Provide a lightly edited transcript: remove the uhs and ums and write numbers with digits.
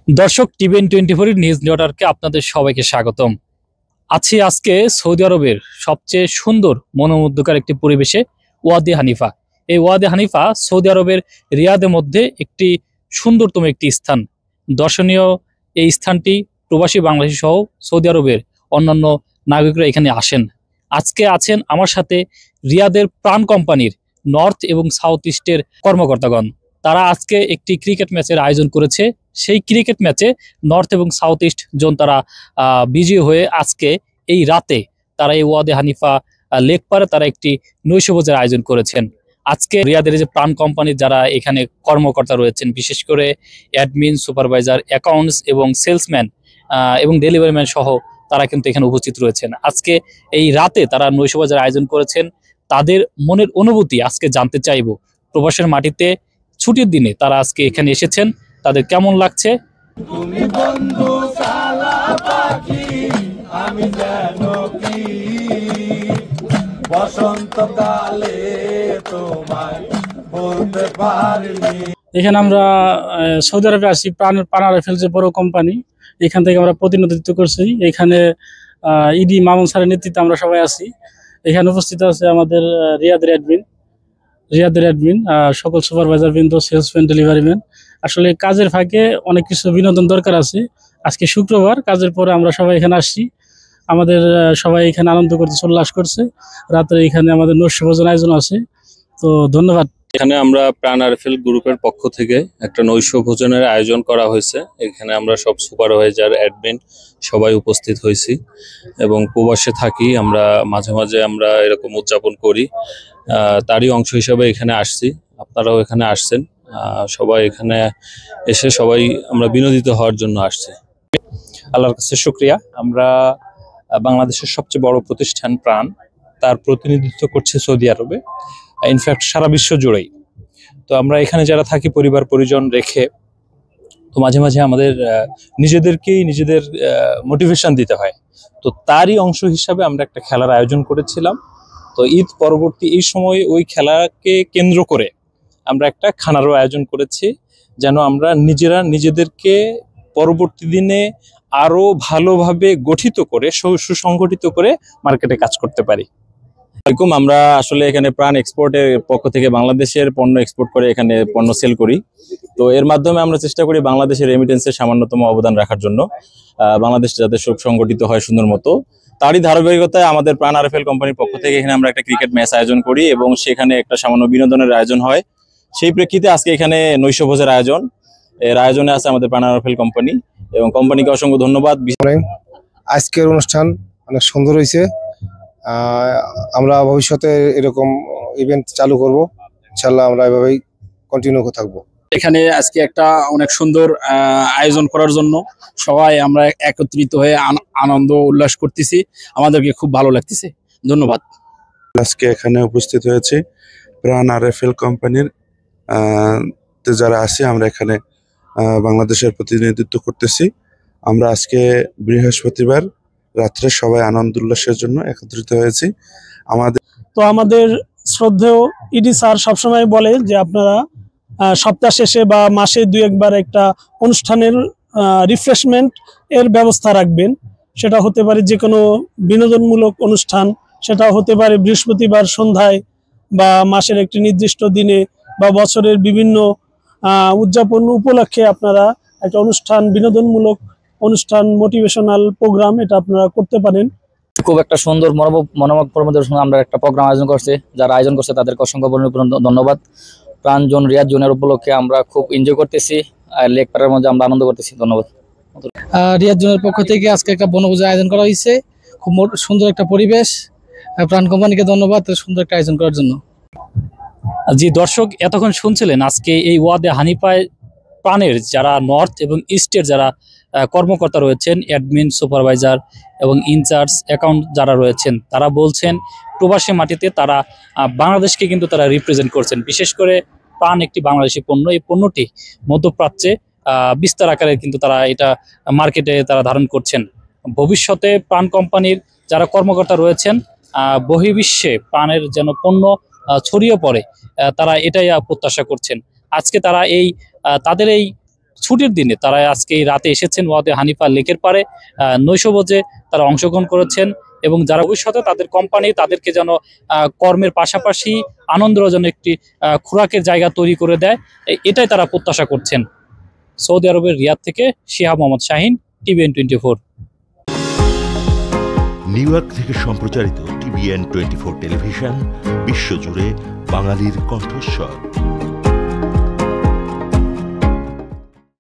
দর্শক TVN 24 news নেটওয়ার্কে আপনাদের সবাইকে স্বাগতম। আছি আজকে সৌদি আরবের সবচেয়ে সুন্দর মনোমুগ্ধকর একটি পরিবেশে ওয়াদি হানিফা। এই ওয়াদি হানিফা সৌদি আরবের রিয়াদের মধ্যে একটি সুন্দরতম একটি স্থান। দর্শনীয় এই স্থানটি প্রবাসী বাংলাদেশী সহ সৌদি আরবের অন্যান্য নাগরিকরা এখানে আসেন। আজকে আছেন আমার সাথে রিয়াদের প্রাণ কোম্পানির নর্থ এবং সাউথ ইস্টের কর্মকর্তাগণ। তারা আজকে একটি ক্রিকেট ম্যাচের আয়োজন করেছে। সেই ক্রিকেট ম্যাচে নর্থ এবং সাউথ ইস্ট জোন তারা বিজয়ী হয়ে আজকে এই রাতে তারা এই ওয়াদে হানিফা লেক পারে তারা একটি নৈশভোজের আয়োজন করেছেন। আজকে রিয়াদের যে প্রাণ কোম্পানির যারা এখানে কর্মকর্তা রয়েছেন, বিশেষ করে অ্যাডমিন, সুপারভাইজার, অ্যাকাউন্টস এবং সেলসম্যান এবং ডেলিভারি ম্যান সহ তারা কিন্তু এখানে উপস্থিত রয়েছেন। আজকে এই রাতে তারা নৈশভোজের আয়োজন করেছেন। তাদের মনের অনুভূতি আজকে জানতে চাইব। প্রবাসের মাটিতে ছুটির দিনে তারা আজকে এখানে এসেছেন, তাদের কেমন লাগছে। তুমি বন্ধু সালা পাখি, আমি যেন কি বসন্তকালে তোমায় বলতে পারিনি। এখানে আমরা সৌদি আরবে আসি, প্রাণ রাইফেল যে বড় কোম্পানি, এখান থেকে আমরা প্রতিনিধিত্ব করছি। এখানে ইডি মামুন স্যারের নেতৃত্বে আমরা সবাই আছি। এখানে উপস্থিত আছে আমাদের রিয়াদের অ্যাডমিন, সকল সুপারভাইজার বৃন্দ, সেলসম্যান, ডেলিভারি ম্যান। আসলে কাজের ফাঁকে অনেক কিছু বিনোদন দরকার আছে। আজকে শুক্রবার, কাজের পরে আমরা সবাই এখানে আসছি। আমাদের সবাই এখানে আনন্দ করতেছে, উল্লাস করছে। রাত্রে এখানে আমাদের নৈশভোজন আয়োজন আছে। তো ধন্যবাদ। এখানে আমরা প্রাণ আরএফএল গ্রুপের পক্ষ থেকে একটা নৈশ ভোজনের আয়োজন করা হয়েছে। এখানে আমরা সব সুপারভাইজার, অ্যাডমিন সবাই উপস্থিত হয়েছি এবং প্রবাসে থাকি। আমরা মাঝে মাঝে আমরা এরকম উদযাপন করি, তারই অংশ হিসাবে এখানে আসছি। আপনারাও এখানে আসছেন, সবাই এখানে এসে সবাই আমরা বিনোদিত হওয়ার জন্য আসছি। আল্লাহর কাছে শুকরিয়া। আমরা বাংলাদেশের সবচেয়ে বড় প্রতিষ্ঠান প্রাণ, তার প্রতিনিধিত্ব করছে সৌদি আরবে, ইনফ্যাক্ট সারা বিশ্ব জুড়েই। তো আমরা এখানে যারা থাকি পরিবার পরিজন রেখে, তো মাঝে মাঝে আমাদের নিজেদেরকেই নিজেদের মোটিভেশন দিতে হয়। তো তারই অংশ হিসাবে আমরা একটা খেলার আয়োজন করেছিলাম। তো ঈদ পরবর্তী এই সময় ওই খেলাকে কেন্দ্র করে আমরা একটা খানারও আয়োজন করেছি, যেন আমরা নিজেরা নিজেদেরকে পরবর্তী দিনে আরো ভালোভাবে গঠিত করে, সুসংগঠিত করে মার্কেটে কাজ করতে পারি। আমরা আসলে এখানে প্রাণ এক্সপোর্টের পক্ষ থেকে বাংলাদেশের পণ্য এক্সপোর্ট করে এখানে পণ্য সেল করি। তো এর মাধ্যমে আমরা চেষ্টা করি বাংলাদেশের রেমিটেন্সের সামান্যতম অবদান রাখার জন্য, বাংলাদেশ যাতে সুসংগঠিত হয় সুন্দর মতো। তারই ধারাবাহিকতায় আমাদের প্রাণ আরএফএল কোম্পানির পক্ষ থেকে এখানে আমরা একটা ক্রিকেট ম্যাচ আয়োজন করি এবং সেখানে একটা সামান্য বিনোদনের আয়োজন হয়। সেই প্রেক্ষিতে আজকে এখানে নৈশভোজের আয়োজন। এর আয়োজনে আছে আমাদের প্রাণ আরএফএল কোম্পানি এবং কোম্পানিকে অসংখ্য ধন্যবাদ। আজকের অনুষ্ঠান অনেক সুন্দর হয়েছে। আমরা ভবিষ্যতে এরকম ইভেন্ট চালু করব, ইনশাআল্লাহ আমরা এভাবেই কন্টিনিউ থাকবো। এখানে আজকে একটা অনেক সুন্দর আয়োজন করার জন্য সবাই আমরা একত্রিত হয়ে আনন্দ উল্লাস করতেছি। আমাদেরকে খুব ভালো লাগতেছে। ধন্যবাদ। আজকে এখানে উপস্থিত হয়েছে প্রাণ আরএফএল কোম্পানির যারা আছে, আমরা এখানে বাংলাদেশের প্রতিনিধিত্ব করতেছি। আমরা আজকে বৃহস্পতিবার রাত্রে সবাই আনন্দ উল্লাসের জন্য একত্রিত হয়েছি। আমাদের শ্রদ্ধেয় ইডি স্যার সবসময় বলে যে আপনারা সপ্তাহ শেষে বা মাসে 2-1 একটা অনুষ্ঠানের রিফ্রেশমেন্ট এর ব্যবস্থা রাখবেন। সেটা হতে পারে যে কোনো বিনোদনমূলক অনুষ্ঠান, সেটা হতে পারে বৃহস্পতিবার সন্ধ্যায় বা মাসের একটি নির্দিষ্ট দিনে বা বছরের বিভিন্ন উদযাপন উপলক্ষে আপনারা একটা অনুষ্ঠান, বিনোদনমূলক অনুষ্ঠান, মোটিভেশনাল প্রোগ্রাম এটা আপনারা করতে পারেন। খুব একটা সুন্দর মনোমুগ্ধ আমরা একটা প্রোগ্রাম আয়োজন করছি। যারা আয়োজন করছে তাদেরকে অসংখ্য ধন্যবাদ। প্রাণ জোন, রিয়াদ জোনের উপলক্ষে আমরা খুব এনজয় করতেছি, লেক পারের মধ্যে আমরা আনন্দ করতেছি। ধন্যবাদ। রিয়াদ জোনের পক্ষ থেকে আজকে একটা বনভোজের আয়োজন করা হয়েছে। খুব সুন্দর একটা পরিবেশ। প্রাণ কোম্পানিকে ধন্যবাদ সুন্দর একটা আয়োজন করার জন্য। জি দর্শক, এতক্ষণ শুনছিলেন আজকে এই ওয়াদে হানিফায় প্রাণের যারা নর্থ এবং ইস্টের যারা কর্মকর্তা রয়েছেন, অ্যাডমিন, সুপারভাইজার এবং ইনচার্জ, অ্যাকাউন্ট যারা রয়েছেন, তারা বলছেন প্রবাসী মাটিতে তারা বাংলাদেশকে কিন্তু তারা রিপ্রেজেন্ট করছেন। বিশেষ করে প্রাণ একটি বাংলাদেশি পণ্য, এই পণ্যটি মধ্যপ্রাচ্যে বিস্তার আকারে কিন্তু তারা এটা মার্কেটে তারা ধারণ করছেন। ভবিষ্যতে প্রাণ কোম্পানির যারা কর্মকর্তা রয়েছেন, বহির্বিশ্বে প্রাণের যেন পণ্য ছড়িয়ে পড়ে, তারা এটাই প্রত্যাশা করছেন। আজকে তারা তাদের এই ছুটির দিনে তারা আজকে এই রাতে এসেছেন ওয়াদে হানিফা লেকের পারে নৈশভোজে তারা অংশগ্রহণ করেছেন এবং যারা ভবিষ্যতে তাদের কোম্পানি তাদেরকে যেন কর্মের পাশাপাশি আনন্দের যেন একটি খোরাকের জায়গা তৈরি করে দেয়, এটাই তারা প্রত্যাশা করছেন। সৌদি আরবের রিয়াদ থেকে Shihab Mohammad Shahin, TVN24। New York থেকে সম্প্রচারিত TVN24 টেলিভিশন বিশ্বজুড়ে বাঙালির কণ্ঠস্বর।